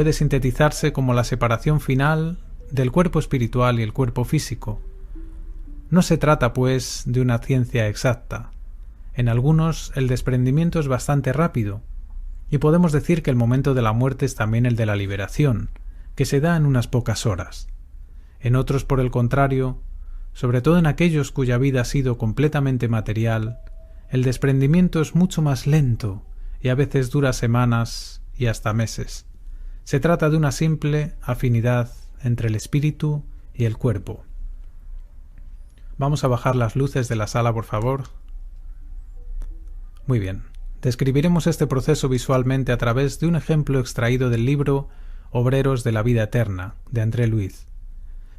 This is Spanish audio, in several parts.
puede sintetizarse como la separación final del cuerpo espiritual y el cuerpo físico. No se trata, pues, de una ciencia exacta. En algunos el desprendimiento es bastante rápido, y podemos decir que el momento de la muerte es también el de la liberación, que se da en unas pocas horas. En otros, por el contrario, sobre todo en aquellos cuya vida ha sido completamente material, el desprendimiento es mucho más lento y a veces dura semanas y hasta meses. Se trata de una simple afinidad entre el espíritu y el cuerpo. Vamos a bajar las luces de la sala, por favor. Muy bien. Describiremos este proceso visualmente a través de un ejemplo extraído del libro Obreros de la Vida Eterna, de André Luiz.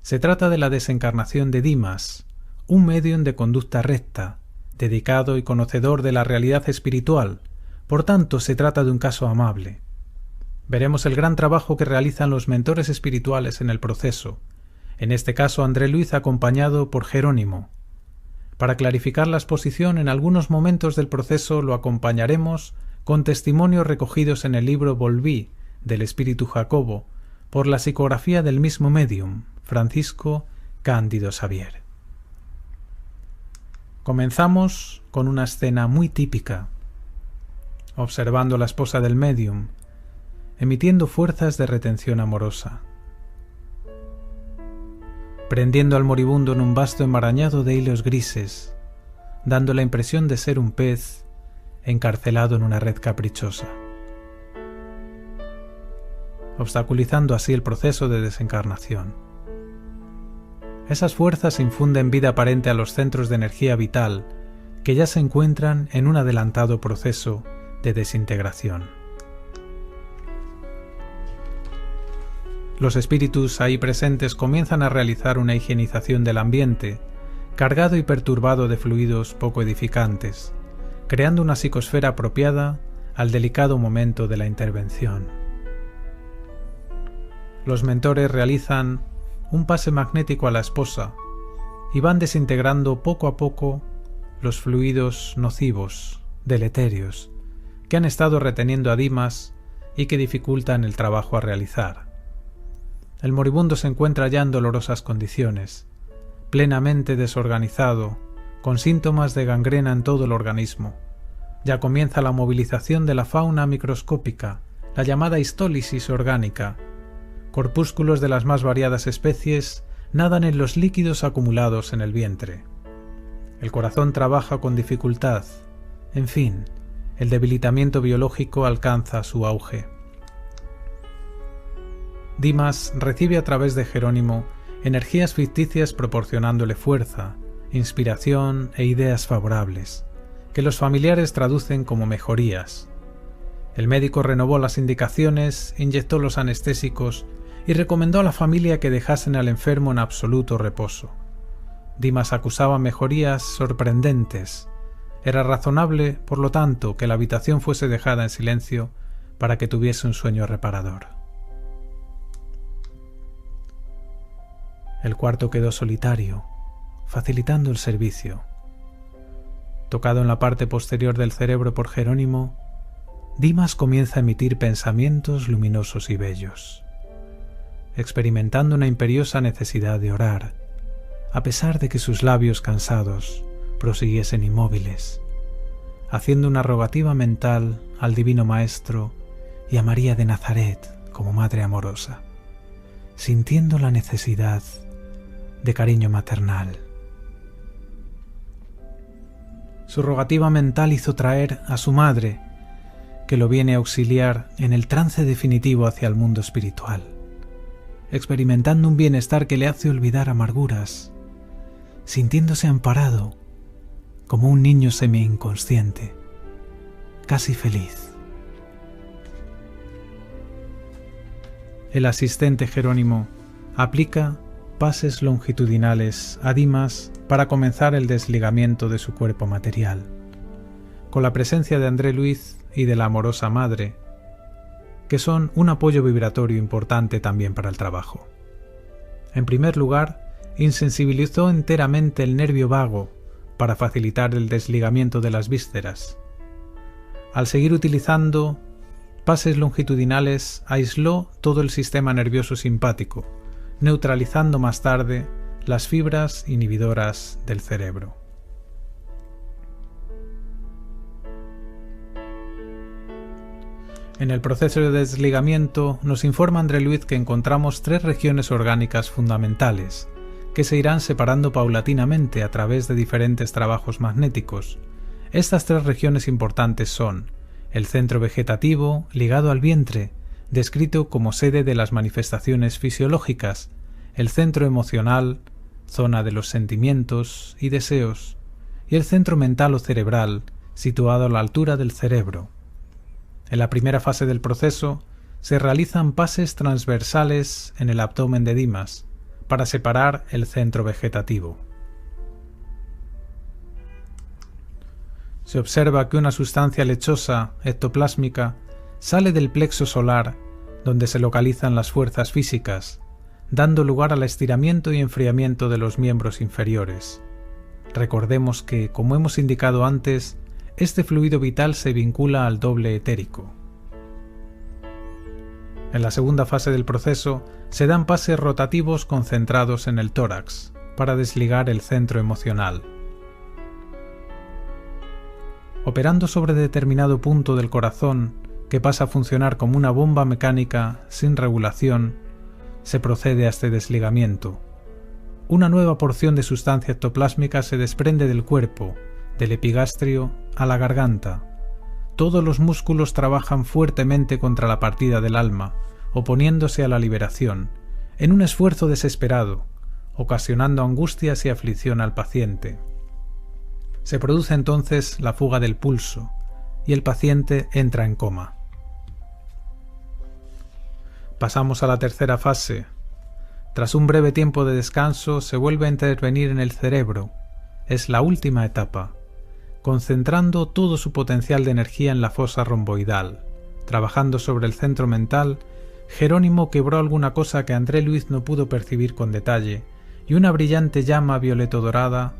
Se trata de la desencarnación de Dimas, un médium de conducta recta, dedicado y conocedor de la realidad espiritual. Por tanto, se trata de un caso amable. Veremos el gran trabajo que realizan los mentores espirituales en el proceso, en este caso André Luiz acompañado por Jerónimo. Para clarificar la exposición, en algunos momentos del proceso lo acompañaremos con testimonios recogidos en el libro Volví, del espíritu Jacobo, por la psicografía del mismo médium, Francisco Cándido Xavier. Comenzamos con una escena muy típica, observando a la esposa del médium, emitiendo fuerzas de retención amorosa, prendiendo al moribundo en un vasto enmarañado de hilos grises, dando la impresión de ser un pez encarcelado en una red caprichosa, obstaculizando así el proceso de desencarnación. Esas fuerzas infunden vida aparente a los centros de energía vital que ya se encuentran en un adelantado proceso de desintegración. Los espíritus ahí presentes comienzan a realizar una higienización del ambiente, cargado y perturbado de fluidos poco edificantes, creando una psicosfera apropiada al delicado momento de la intervención. Los mentores realizan un pase magnético a la esposa y van desintegrando poco a poco los fluidos nocivos, deleterios, que han estado reteniendo a Dimas y que dificultan el trabajo a realizar. El moribundo se encuentra ya en dolorosas condiciones, plenamente desorganizado, con síntomas de gangrena en todo el organismo. Ya comienza la movilización de la fauna microscópica, la llamada histólisis orgánica. Corpúsculos de las más variadas especies nadan en los líquidos acumulados en el vientre. El corazón trabaja con dificultad. En fin, el debilitamiento biológico alcanza su auge. Dimas recibe a través de Jerónimo energías ficticias proporcionándole fuerza, inspiración e ideas favorables, que los familiares traducen como mejorías. El médico renovó las indicaciones, inyectó los anestésicos y recomendó a la familia que dejasen al enfermo en absoluto reposo. Dimas acusaba mejorías sorprendentes. Era razonable, por lo tanto, que la habitación fuese dejada en silencio para que tuviese un sueño reparador. El cuarto quedó solitario, facilitando el servicio. Tocado en la parte posterior del cerebro por Jerónimo, Dimas comienza a emitir pensamientos luminosos y bellos, experimentando una imperiosa necesidad de orar, a pesar de que sus labios cansados prosiguiesen inmóviles, haciendo una rogativa mental al Divino Maestro y a María de Nazaret como Madre amorosa, sintiendo la necesidad de cariño maternal. Su rogativa mental hizo traer a su madre, que lo viene a auxiliar en el trance definitivo hacia el mundo espiritual, experimentando un bienestar que le hace olvidar amarguras, sintiéndose amparado como un niño semi-inconsciente, casi feliz. El asistente Jerónimo aplica pases longitudinales a Dimas para comenzar el desligamiento de su cuerpo material, con la presencia de André Luiz y de la amorosa madre, que son un apoyo vibratorio importante también para el trabajo. En primer lugar, insensibilizó enteramente el nervio vago para facilitar el desligamiento de las vísceras. Al seguir utilizando pases longitudinales aisló todo el sistema nervioso simpático, neutralizando más tarde las fibras inhibidoras del cerebro. En el proceso de desligamiento nos informa André Luiz que encontramos 3 regiones orgánicas fundamentales, que se irán separando paulatinamente a través de diferentes trabajos magnéticos. Estas 3 regiones importantes son el centro vegetativo, ligado al vientre, descrito como sede de las manifestaciones fisiológicas, el centro emocional, zona de los sentimientos y deseos, y el centro mental o cerebral, situado a la altura del cerebro. En la primera fase del proceso se realizan pases transversales en el abdomen de Dimas para separar el centro vegetativo. Se observa que una sustancia lechosa ectoplásmica sale del plexo solar, donde se localizan las fuerzas físicas, dando lugar al estiramiento y enfriamiento de los miembros inferiores. Recordemos que, como hemos indicado antes, este fluido vital se vincula al doble etérico. En la segunda fase del proceso se dan pases rotativos concentrados en el tórax para desligar el centro emocional. Operando sobre determinado punto del corazón, que pasa a funcionar como una bomba mecánica sin regulación, se procede a este desligamiento. Una nueva porción de sustancia ectoplásmica se desprende del cuerpo, del epigastrio a la garganta. Todos los músculos trabajan fuertemente contra la partida del alma, oponiéndose a la liberación, en un esfuerzo desesperado, ocasionando angustias y aflicción al paciente. Se produce entonces la fuga del pulso, y el paciente entra en coma. Pasamos a la tercera fase. Tras un breve tiempo de descanso se vuelve a intervenir en el cerebro. Es la última etapa, concentrando todo su potencial de energía en la fosa romboidal. Trabajando sobre el centro mental, Jerónimo quebró alguna cosa que André Luiz no pudo percibir con detalle, y una brillante llama violeto-dorada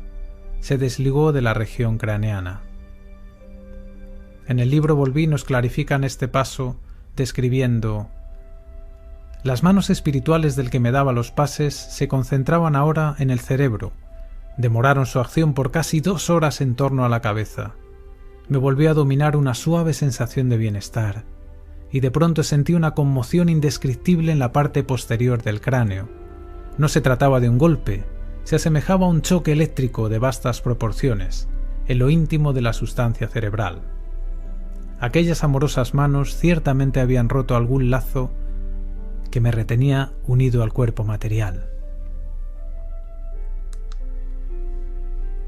se desligó de la región craneana. En el libro Volví nos clarifican este paso, describiendo: las manos espirituales del que me daba los pases se concentraban ahora en el cerebro. Demoraron su acción por casi 2 horas en torno a la cabeza. Me volvió a dominar una suave sensación de bienestar, y de pronto sentí una conmoción indescriptible en la parte posterior del cráneo. No se trataba de un golpe, se asemejaba a un choque eléctrico de vastas proporciones, en lo íntimo de la sustancia cerebral. Aquellas amorosas manos ciertamente habían roto algún lazo que me retenía unido al cuerpo material.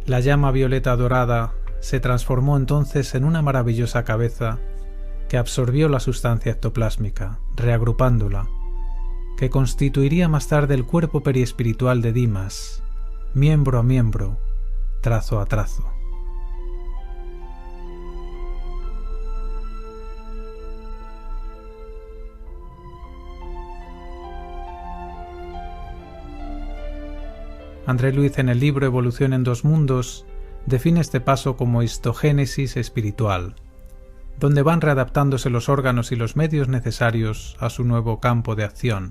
La llama violeta dorada se transformó entonces en una maravillosa cabeza que absorbió la sustancia ectoplásmica, reagrupándola, que constituiría más tarde el cuerpo periespiritual de Dimas, miembro a miembro, trazo a trazo. André Luiz, en el libro Evolución en 2 mundos, define este paso como histogénesis espiritual, donde van readaptándose los órganos y los medios necesarios a su nuevo campo de acción.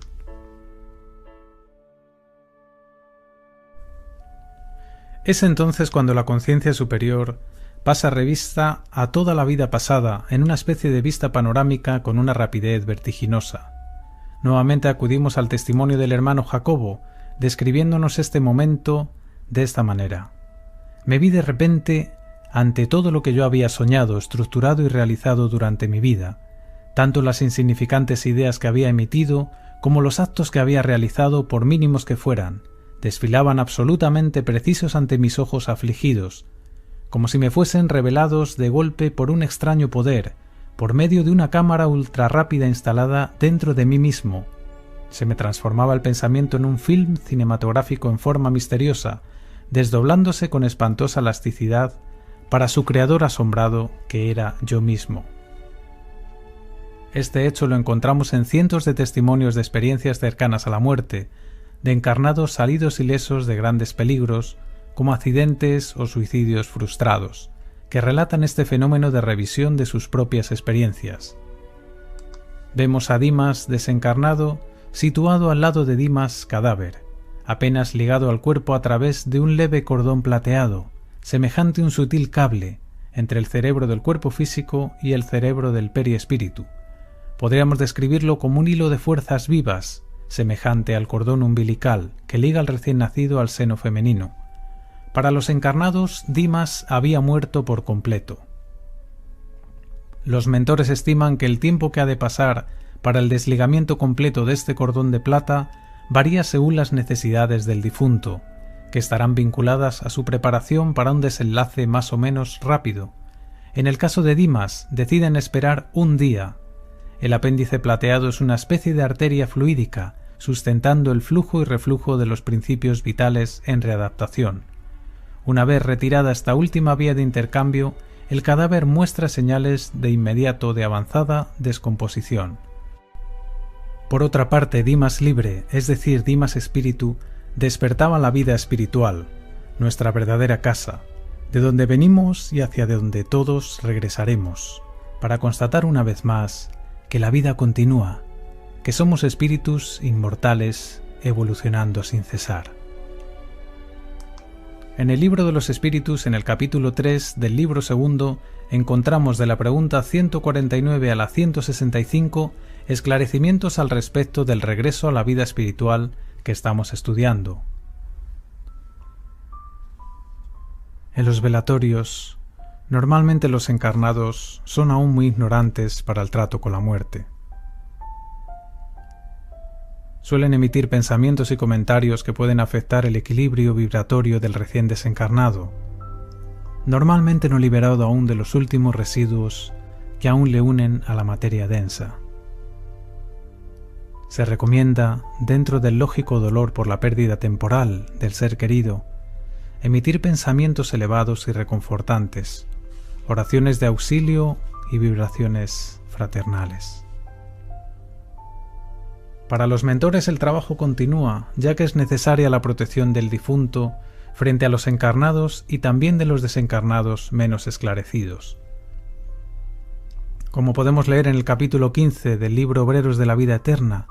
Es entonces cuando la conciencia superior pasa revista a toda la vida pasada en una especie de vista panorámica con una rapidez vertiginosa. Nuevamente acudimos al testimonio del hermano Jacobo, describiéndonos este momento de esta manera: me vi de repente ante todo lo que yo había soñado, estructurado y realizado durante mi vida, tanto las insignificantes ideas que había emitido como los actos que había realizado, por mínimos que fueran, desfilaban absolutamente precisos ante mis ojos afligidos, como si me fuesen revelados de golpe por un extraño poder, por medio de una cámara ultrarrápida instalada dentro de mí mismo. Se me transformaba el pensamiento en un film cinematográfico en forma misteriosa, desdoblándose con espantosa elasticidad para su creador asombrado, que era yo mismo. Este hecho lo encontramos en cientos de testimonios de experiencias cercanas a la muerte, de encarnados salidos ilesos de grandes peligros, como accidentes o suicidios frustrados, que relatan este fenómeno de revisión de sus propias experiencias. Vemos a Dimas desencarnado situado al lado de Dimas cadáver, apenas ligado al cuerpo a través de un leve cordón plateado, semejante a un sutil cable entre el cerebro del cuerpo físico y el cerebro del periespíritu. Podríamos describirlo como un hilo de fuerzas vivas, semejante al cordón umbilical que liga al recién nacido al seno femenino. Para los encarnados, Dimas había muerto por completo. Los mentores estiman que el tiempo que ha de pasar para el desligamiento completo de este cordón de plata varía según las necesidades del difunto, que estarán vinculadas a su preparación para un desenlace más o menos rápido. En el caso de Dimas, deciden esperar un día. El apéndice plateado es una especie de arteria fluídica, sustentando el flujo y reflujo de los principios vitales en readaptación. Una vez retirada esta última vía de intercambio, el cadáver muestra señales de inmediato de avanzada descomposición. Por otra parte, Dimas libre, es decir, Dimas espíritu, despertaba la vida espiritual, nuestra verdadera casa, de donde venimos y hacia donde todos regresaremos, para constatar una vez más que la vida continúa, que somos espíritus inmortales evolucionando sin cesar. En el libro de los espíritus, en el capítulo 3 del libro segundo, encontramos de la pregunta 149 a la 165 esclarecimientos al respecto del regreso a la vida espiritual que estamos estudiando. En los velatorios, normalmente los encarnados son aún muy ignorantes para el trato con la muerte. Suelen emitir pensamientos y comentarios que pueden afectar el equilibrio vibratorio del recién desencarnado, normalmente no liberado aún de los últimos residuos que aún le unen a la materia densa. Se recomienda, dentro del lógico dolor por la pérdida temporal del ser querido, emitir pensamientos elevados y reconfortantes, oraciones de auxilio y vibraciones fraternales. Para los mentores el trabajo continúa, ya que es necesaria la protección del difunto frente a los encarnados y también de los desencarnados menos esclarecidos. Como podemos leer en el capítulo 15 del libro Obreros de la Vida Eterna,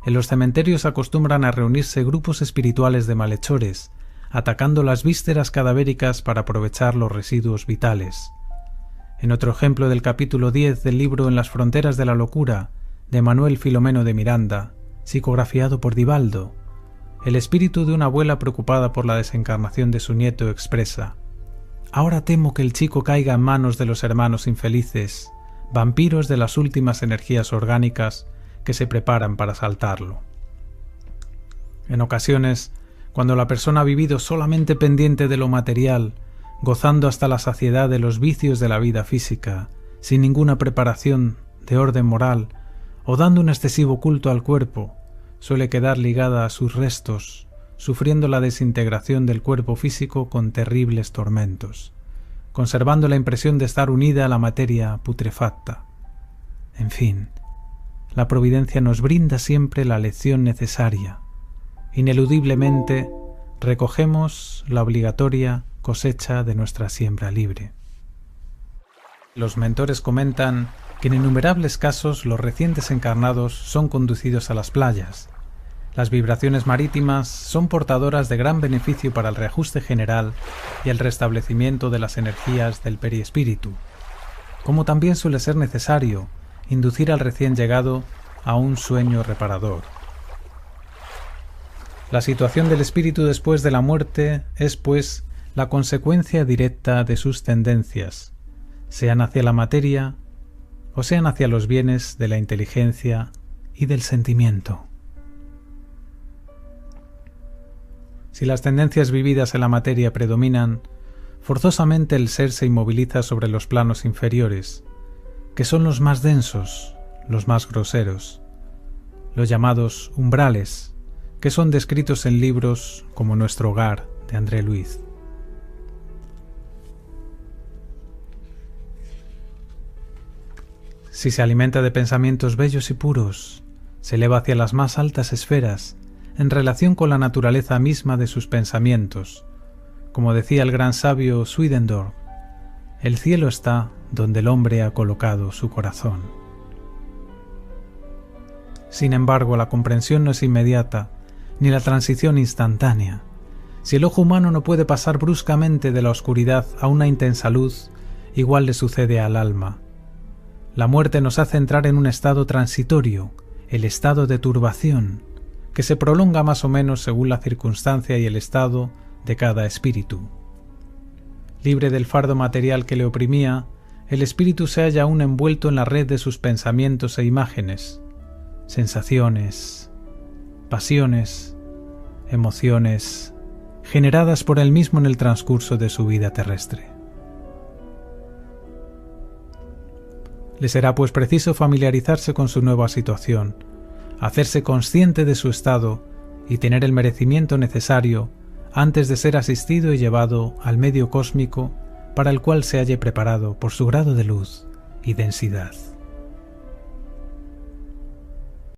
en los cementerios acostumbran a reunirse grupos espirituales de malhechores, atacando las vísceras cadavéricas para aprovechar los residuos vitales. En otro ejemplo del capítulo 10 del libro En las fronteras de la locura, de Manuel Filomeno de Miranda, psicografiado por Divaldo, el espíritu de una abuela preocupada por la desencarnación de su nieto expresa: «Ahora temo que el chico caiga en manos de los hermanos infelices, vampiros de las últimas energías orgánicas que se preparan para asaltarlo». En ocasiones, cuando la persona ha vivido solamente pendiente de lo material, gozando hasta la saciedad de los vicios de la vida física, sin ninguna preparación de orden moral, o dando un excesivo culto al cuerpo, suele quedar ligada a sus restos, sufriendo la desintegración del cuerpo físico con terribles tormentos, conservando la impresión de estar unida a la materia putrefacta. En fin, la providencia nos brinda siempre la lección necesaria. Ineludiblemente recogemos la obligatoria cosecha de nuestra siembra libre. Los mentores comentan que en innumerables casos los recién desencarnados son conducidos a las playas. Las vibraciones marítimas son portadoras de gran beneficio para el reajuste general y el restablecimiento de las energías del periespíritu, como también suele ser necesario inducir al recién llegado a un sueño reparador. La situación del espíritu después de la muerte es, pues, la consecuencia directa de sus tendencias, sean hacia la materia o sean hacia los bienes de la inteligencia y del sentimiento. Si las tendencias vividas en la materia predominan, forzosamente el ser se inmoviliza sobre los planos inferiores, que son los más densos, los más groseros, los llamados umbrales, que son descritos en libros como Nuestro Hogar, de André Luiz. Si se alimenta de pensamientos bellos y puros, se eleva hacia las más altas esferas en relación con la naturaleza misma de sus pensamientos. Como decía el gran sabio Swedenborg, « el cielo está donde el hombre ha colocado su corazón». Sin embargo, la comprensión no es inmediata, ni la transición instantánea. Si el ojo humano no puede pasar bruscamente de la oscuridad a una intensa luz, igual le sucede al alma. La muerte nos hace entrar en un estado transitorio, el estado de turbación, que se prolonga más o menos según la circunstancia y el estado de cada espíritu. Libre del fardo material que le oprimía, el espíritu se halla aún envuelto en la red de sus pensamientos e imágenes, sensaciones, pasiones, emociones, generadas por él mismo en el transcurso de su vida terrestre. Le será pues preciso familiarizarse con su nueva situación, hacerse consciente de su estado y tener el merecimiento necesario antes de ser asistido y llevado al medio cósmico para el cual se halle preparado por su grado de luz y densidad.